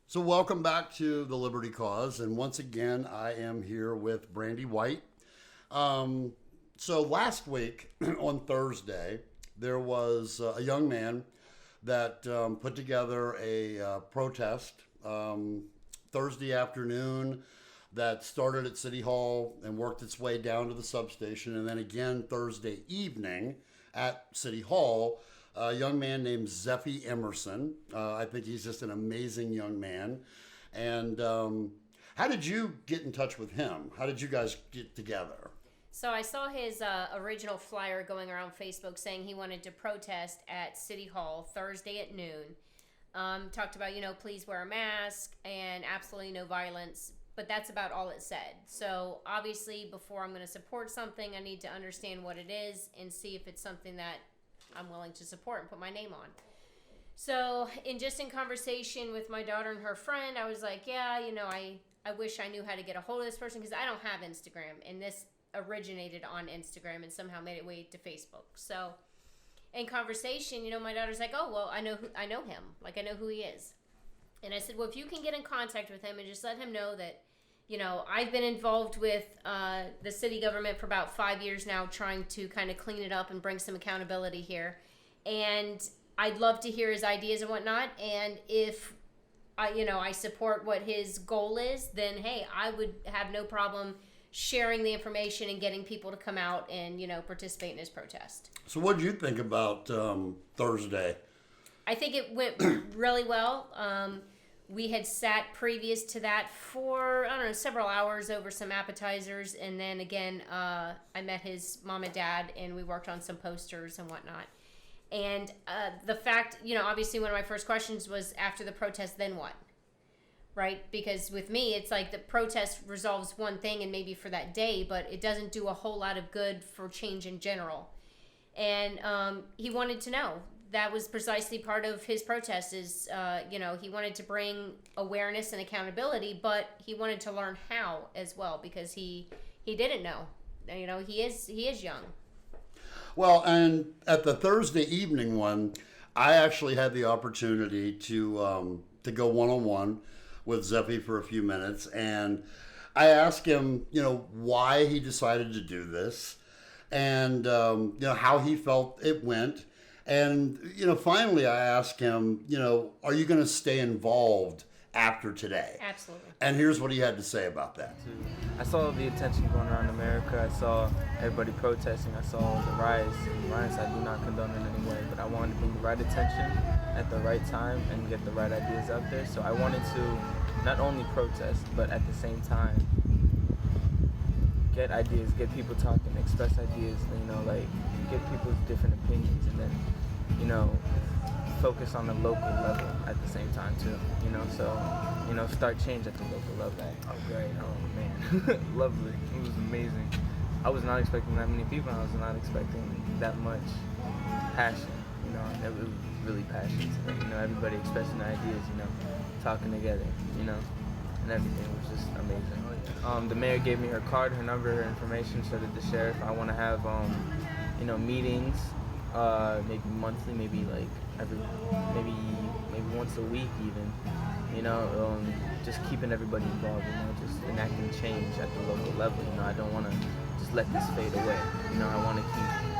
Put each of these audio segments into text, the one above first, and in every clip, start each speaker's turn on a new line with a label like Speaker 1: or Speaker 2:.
Speaker 1: So welcome back to the Liberty Cause, and once again, I am here with Brandy White. So last week on Thursday, there was a young man that put together a protest Thursday afternoon that started at City Hall and worked its way down to the substation, and then again Thursday evening at City Hall. A young man named Zeffie Emerson. I think he's just an amazing young man. And how did you get in touch with him? How did you guys get together?
Speaker 2: So I saw his original flyer going around Facebook saying he wanted to protest at City Hall Thursday at noon. Talked about, please wear a mask and absolutely no violence. But that's about all it said. So obviously, before I'm going to support something, I need to understand what it is and see if it's something that I'm willing to support and put my name on. So in conversation with my daughter and her friend, I was like, yeah, I wish I knew how to get a hold of this person because I don't have Instagram, and this originated on Instagram and somehow made its way to Facebook. So in conversation, my daughter's like, oh, well, I know him. Like, I know who he is. And I said, well, if you can get in contact with him and just let him know that, I've been involved with the city government for about 5 years now, trying to kind of clean it up and bring some accountability here. And I'd love to hear his ideas and whatnot. And if I support what his goal is, then hey, I would have no problem sharing the information and getting people to come out and participate in his protest.
Speaker 1: So what did you think about Thursday?
Speaker 2: I think it went really well. We had sat previous to that for, several hours over some appetizers. And then again, I met his mom and dad and we worked on some posters and whatnot. And the fact, obviously one of my first questions was, after the protest, then what? Right? Because with me, it's like the protest resolves one thing and maybe for that day, but it doesn't do a whole lot of good for change in general. And he wanted to know. That was precisely part of his protest is, he wanted to bring awareness and accountability, but he wanted to learn how as well because he didn't know. He is young.
Speaker 1: Well, and at the Thursday evening one, I actually had the opportunity to go one-on-one with Zeffie for a few minutes, and I asked him, why he decided to do this, and how he felt it went. And, finally I asked him, are you going to stay involved after today?
Speaker 2: Absolutely.
Speaker 1: And here's what he had to say about that.
Speaker 3: I saw the attention going around America. I saw everybody protesting. I saw the riots. Riots I do not condone in any way, but I wanted to bring the right attention at the right time and get the right ideas out there. So I wanted to not only protest, but at the same time get ideas, get people talking, express ideas, get people's different opinions, and then, focus on the local level at the same time too, so, start change at the local level. Oh, great. Oh, man. Lovely. It was amazing. I was not expecting that many people. I was not expecting that much passion, it was really passionate today, everybody expressing their ideas, talking together, and everything was just amazing. The mayor gave me her card, her number, her information, so did the sheriff. I want to have, meetings, maybe monthly, maybe once a week even, just keeping everybody involved, just enacting change at the local level. I don't want to just let this fade away. I want to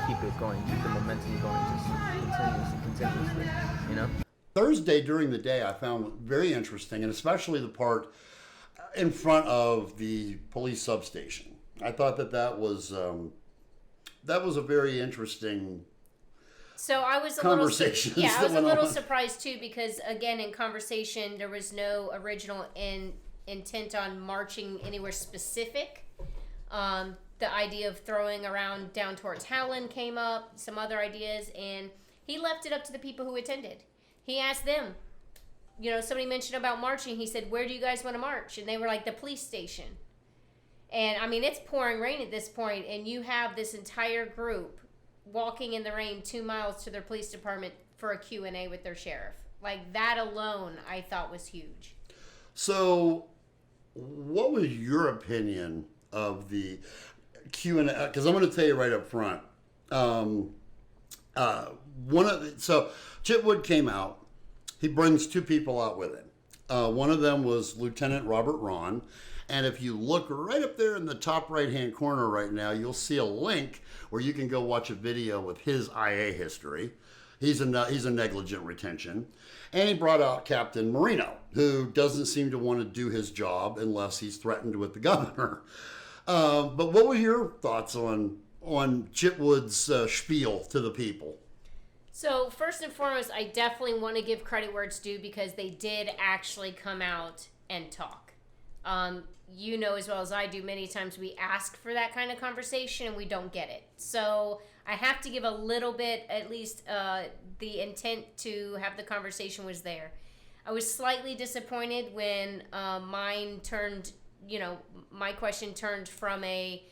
Speaker 3: keep it going, keep the momentum going, just continuously.
Speaker 1: Thursday during the day I found very interesting, and especially the part in front of the police substation. I thought that was a very interesting
Speaker 2: So I was a little surprised too, because again, in conversation, there was no original intent on marching anywhere specific. The idea of throwing around down towards Howland came up, some other ideas, and he left it up to the people who attended. He asked them, somebody mentioned about marching. He said, where do you guys want to march? And they were like, the police station. And I mean, it's pouring rain at this point, and you have this entire group walking in the rain 2 miles to their police department for a Q&A with their sheriff. Like, that alone I thought was huge.
Speaker 1: So what was your opinion of the Q&A? Because I'm going to tell you right up front. So Chitwood came out. He brings two people out with him. One of them was Lieutenant Robert Ron. And if you look right up there in the top right-hand corner right now, you'll see a link where you can go watch a video with his IA history. He's a negligent retention. And he brought out Captain Marino, who doesn't seem to want to do his job unless he's threatened with the governor. But what were your thoughts on Chitwood's spiel to the people?
Speaker 2: So first and foremost, I definitely want to give credit where it's due because they did actually come out and talk. You know as well as I do, many times we ask for that kind of conversation and we don't get it. So I have to give a little bit, at least the intent to have the conversation was there. I was slightly disappointed when my question turned from a,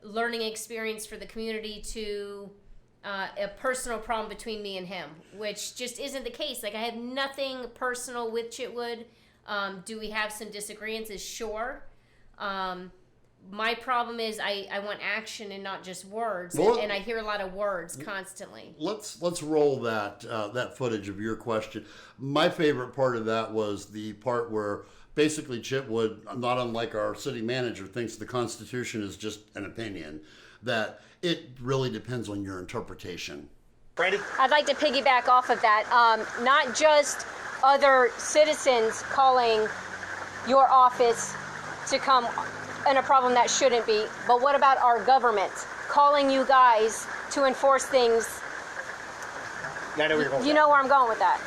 Speaker 2: learning experience for the community to a personal problem between me and him, which just isn't the case. Like, I have nothing personal with Chitwood. Do we have some disagreements? Sure. My problem is I want action and not just words, and I hear a lot of words constantly.
Speaker 1: Let's roll that footage of your question. My favorite part of that was the part where basically Chitwood, not unlike our city manager, thinks the Constitution is just an opinion, that it really depends on your interpretation.
Speaker 4: Brandy?
Speaker 5: I'd like to piggyback off of that. Not just other citizens calling your office to come in a problem that shouldn't be, but what about our government calling you guys to enforce things?
Speaker 4: Yeah, I know where you're going.
Speaker 5: You know where I'm going with that.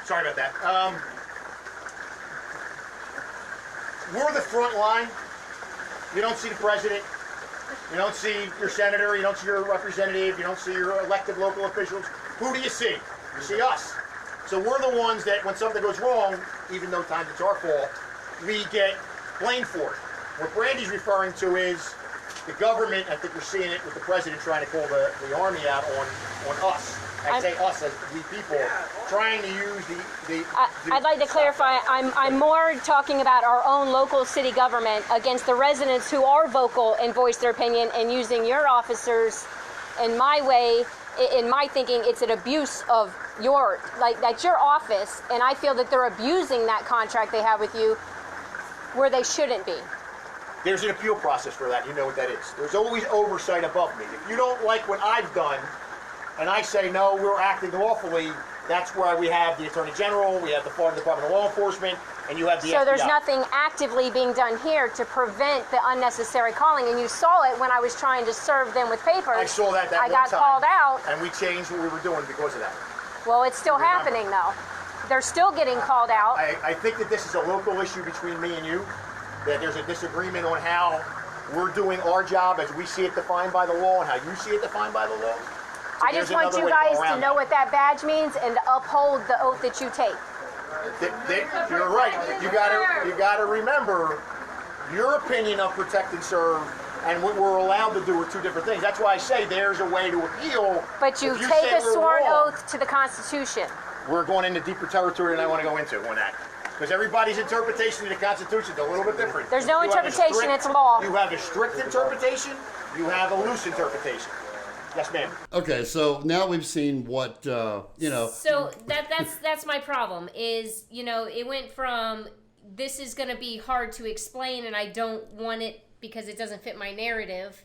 Speaker 4: Sorry about that. We're the front line. You don't see the president. You don't see your senator. You don't see your representative. You don't see your elected local officials. Who do you see? You see us. So we're the ones that when something goes wrong, even though times it's our fault, we get blamed for it. What Brandy's referring to is the government. I think you're seeing it with the president trying to call the army out on us. I say us as we people trying to use the
Speaker 5: I'd like to clarify. I'm more talking about our own local city government against the residents who are vocal and voice their opinion, and using your officers. In my way, in my thinking, it's an abuse of that's your office, and I feel that they're abusing that contract they have with you where they shouldn't be.
Speaker 4: There's an appeal process for that. You know what that is. There's always oversight above me. If you don't like what I've done, and I say, no, we're acting lawfully, that's why we have the Attorney General, we have the Florida Department of Law Enforcement, and you have the FBI.
Speaker 5: So there's nothing actively being done here to prevent the unnecessary calling, and you saw it when I was trying to serve them with papers.
Speaker 4: I saw that
Speaker 5: I got called out.
Speaker 4: And we changed what we were doing because of that.
Speaker 5: Well, it's still happening, though. They're still getting called out.
Speaker 4: I think that this is a local issue between me and you, that there's a disagreement on how we're doing our job as we see it defined by the law and how you see it defined by the law. So
Speaker 5: I just want you guys to know what that badge means and to uphold the oath that you take.
Speaker 4: You're right. You gotta remember your opinion of protect and serve and what we're allowed to do are two different things. That's why I say there's a way to appeal.
Speaker 5: But you take a sworn oath to the Constitution.
Speaker 4: We're going into deeper territory than I want to go into on that. Because everybody's interpretation of the Constitution is a little bit different.
Speaker 5: There's no interpretation, it's law.
Speaker 4: You have a strict interpretation, you have a loose interpretation. Yes, ma'am.
Speaker 1: Okay, so now we've seen what,
Speaker 2: So that's my problem is, it went from this is going to be hard to explain and I don't want it because it doesn't fit my narrative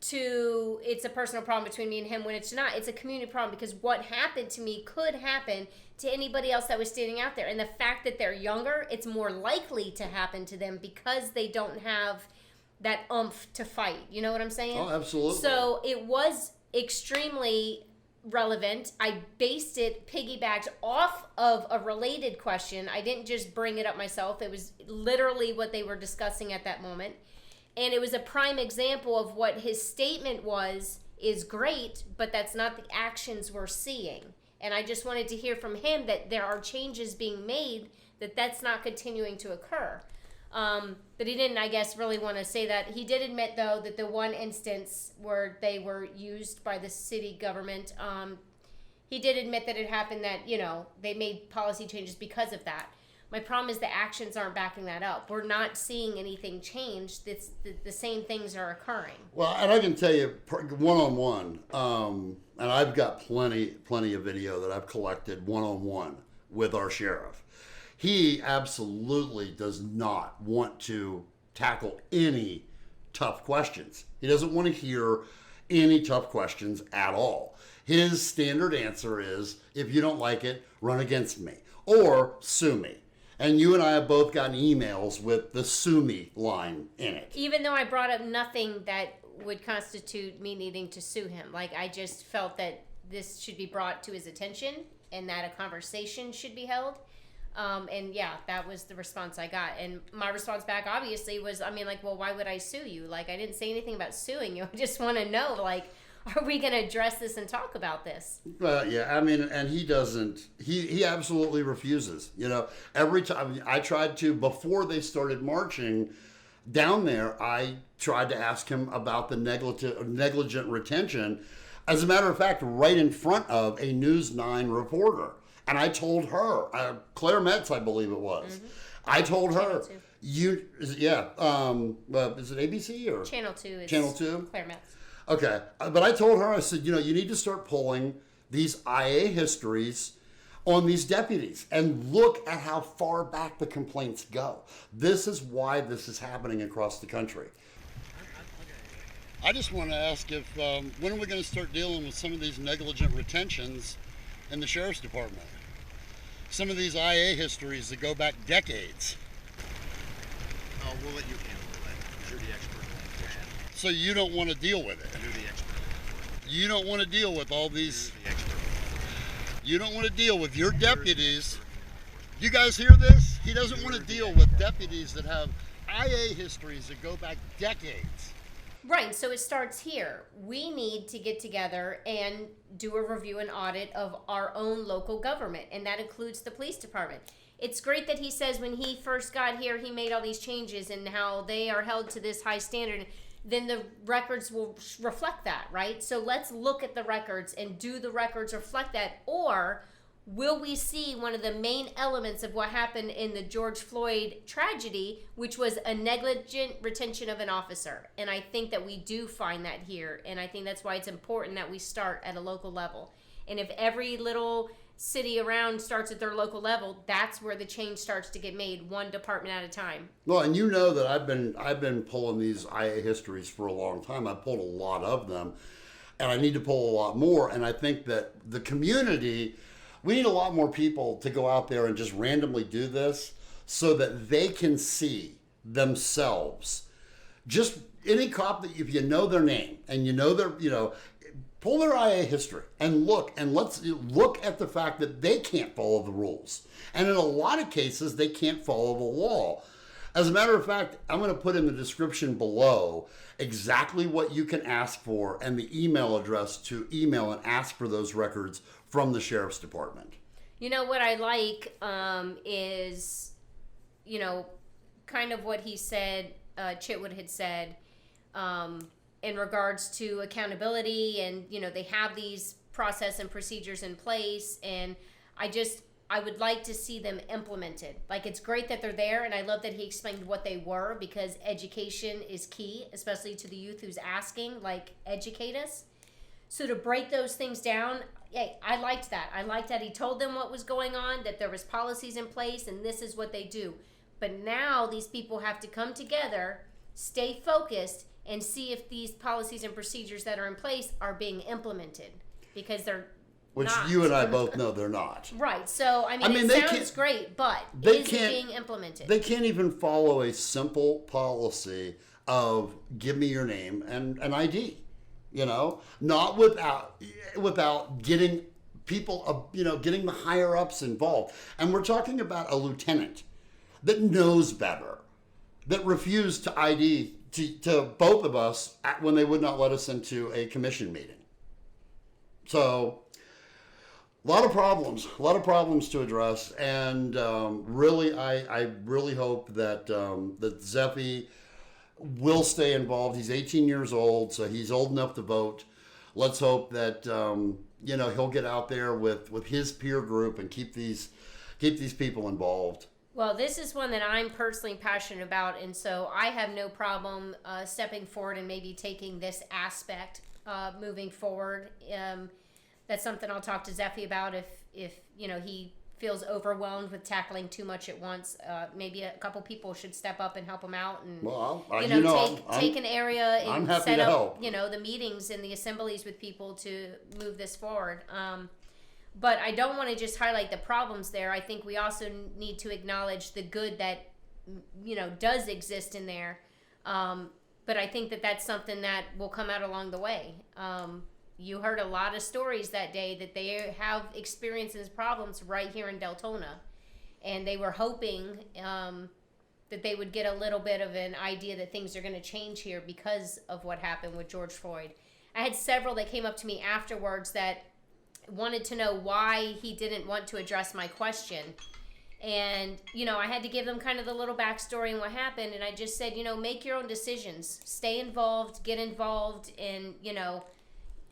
Speaker 2: to it's a personal problem between me and him when it's not. It's a community problem because what happened to me could happen to anybody else that was standing out there. And the fact that they're younger, it's more likely to happen to them because they don't have that oomph to fight. You know what I'm saying?
Speaker 1: Oh, absolutely.
Speaker 2: So it was extremely relevant. I piggybacked off of a related question. I didn't just bring it up myself. It was literally what they were discussing at that moment. And it was a prime example of what his statement is great, but that's not the actions we're seeing. And I just wanted to hear from him that there are changes being made, that's not continuing to occur. But he didn't, I guess, really want to say that. He did admit, though, that the one instance where they were used by the city government, he did admit that it happened that, they made policy changes because of that. My problem is the actions aren't backing that up. We're not seeing anything change. The same things are occurring.
Speaker 1: Well, and I can tell you one-on-one, and I've got plenty of video that I've collected one-on-one with our sheriff. He absolutely does not want to tackle any tough questions. He doesn't want to hear any tough questions at all. His standard answer is, if you don't like it, run against me or sue me. And you and I have both gotten emails with the sue me line in it.
Speaker 2: Even though I brought up nothing that would constitute me needing to sue him. Like, I just felt that this should be brought to his attention and that a conversation should be held. And yeah, that was the response I got. And my response back obviously was, well, why would I sue you? Like, I didn't say anything about suing you. I just want to know, like, are we going to address this and talk about this?
Speaker 1: Yeah, and he doesn't, he absolutely refuses. Every time I tried to, before they started marching down there, I tried to ask him about the negligent retention. As a matter of fact, right in front of a News 9 reporter. And I told her, Claire Metz, I believe it was. Mm-hmm. I told her, is it ABC or?
Speaker 2: Channel 2 is
Speaker 1: Channel 2?
Speaker 2: Claire Metz.
Speaker 1: Okay, but I told her, I said, you need to start pulling these IA histories on these deputies and look at how far back the complaints go. This is why this is happening across the country. I just want to ask if, when are we going to start dealing with some of these negligent retentions in the Sheriff's Department? Some of these IA histories that go back decades.
Speaker 4: Oh, we'll let you handle that. You're the expert.
Speaker 1: So you don't want to deal with it?
Speaker 4: You're the expert.
Speaker 1: You don't want to deal with all these...
Speaker 4: You're the expert.
Speaker 1: You don't want to deal with your deputies. You guys hear this? He doesn't want to deal with deputies that have IA histories that go back decades.
Speaker 2: Right, so it starts here. We need to get together and do a review and audit of our own local government, and that includes the police department. It's great that he says when he first got here, he made all these changes and how they are held to this high standard. Then the records will reflect that, right? So let's look at the records and do the records reflect that? Or will we see one of the main elements of what happened in the George Floyd tragedy, which was a negligent retention of an officer? And I think that we do find that here. And I think that's why it's important that we start at a local level. And if every little city around starts at their local level, that's where the change starts to get made, one department at a time.
Speaker 1: Well, and you know that I've been pulling these IA histories for a long time. I've pulled a lot of them, and I need to pull a lot more. And I think that the community, we need a lot more people to go out there and just randomly do this so that they can see themselves. Just any cop that, if you know their name and you know their, pull their IA history and let's look at the fact that they can't follow the rules. And in a lot of cases, they can't follow the law. As a matter of fact, I'm going to put in the description below exactly what you can ask for and the email address to email and ask for those records from the Sheriff's Department.
Speaker 2: What I like is, kind of what he said, Chitwood had said, in regards to accountability and, they have these process and procedures in place. And I would like to see them implemented. Like, it's great that they're there. And I love that he explained what they were, because education is key, especially to the youth who's asking, like, educate us. So to break those things down, I liked that. I liked that he told them what was going on, that there was policies in place, and this is what they do. But now these people have to come together, stay focused, and see if these policies and procedures that are in place are being implemented, because they're
Speaker 1: Which
Speaker 2: not.
Speaker 1: You and I both know they're not.
Speaker 2: Right. So, it sounds great, but is it being implemented?
Speaker 1: They can't even follow a simple policy of give me your name and an ID, not without getting people, getting the higher ups involved. And we're talking about a lieutenant that knows better, that refused to ID to both of us when they would not let us into a commission meeting. So, a lot of problems to address, and really, I really hope that that Zeffie will stay involved. He's 18 years old, so he's old enough to vote. Let's hope that he'll get out there with his peer group and keep these people involved.
Speaker 2: Well, this is one that I'm personally passionate about, and so I have no problem stepping forward and maybe taking this aspect moving forward. That's something I'll talk to Zeffie about if he feels overwhelmed with tackling too much at once, maybe a couple people should step up and help him out, and
Speaker 1: Well,
Speaker 2: take an area
Speaker 1: I'm
Speaker 2: and
Speaker 1: happy
Speaker 2: set
Speaker 1: to
Speaker 2: up
Speaker 1: help.
Speaker 2: the meetings and the assemblies with people to move this forward. But I don't want to just highlight the problems there. I think we also need to acknowledge the good that does exist in there. But I think that that's something that will come out along the way. You heard a lot of stories that day that they have experiences, problems right here in Deltona, and they were hoping that they would get a little bit of an idea that things are going to change here because of what happened with George Floyd. I had several that came up to me afterwards that wanted to know why he didn't want to address my question. And, I had to give them kind of the little backstory and what happened. And I just said, make your own decisions. Stay involved, get involved, and,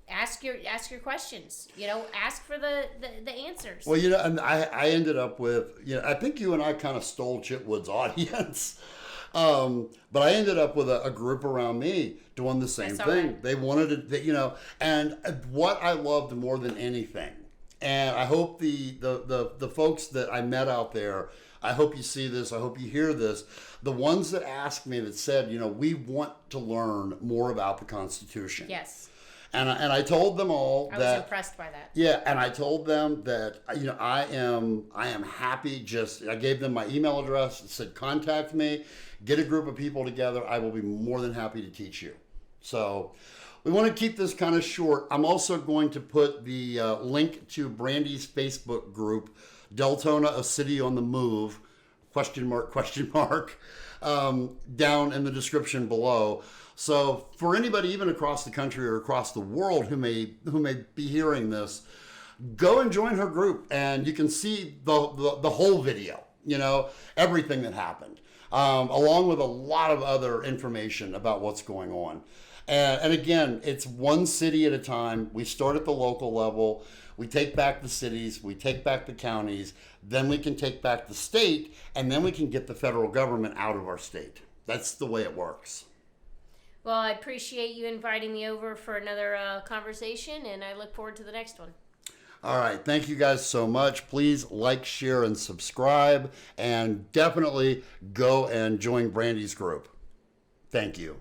Speaker 2: ask your questions. Ask for the answers.
Speaker 1: Well, and I ended up with, I think you and I kind of stole Chitwood's audience. But I ended up with a group around me doing the same thing.
Speaker 2: Right.
Speaker 1: They wanted to, and what I loved more than anything, and I hope the folks that I met out there, I hope you see this, I hope you hear this, the ones that asked me that said, we want to learn more about the Constitution.
Speaker 2: Yes.
Speaker 1: And I told them all
Speaker 2: I
Speaker 1: that
Speaker 2: was impressed by that.
Speaker 1: Yeah, and I told them that I am happy. I gave them my email address. It said contact me, get a group of people together. I will be more than happy to teach you. So we want to keep this kind of short. I'm also going to put the link to Brandy's Facebook group, Deltona, a City on the Move, question mark, down in the description below. So for anybody even across the country or across the world who may be hearing this, go and join her group, and you can see the whole video, everything that happened, along with a lot of other information about what's going on. And again, it's one city at a time. We start at the local level. We take back the cities. We take back the counties. Then we can take back the state, and then we can get the federal government out of our state. That's the way it works.
Speaker 2: Well, I appreciate you inviting me over for another conversation, and I look forward to the next one.
Speaker 1: All right. Thank you guys so much. Please like, share, and subscribe, and definitely go and join Brandy's group. Thank you.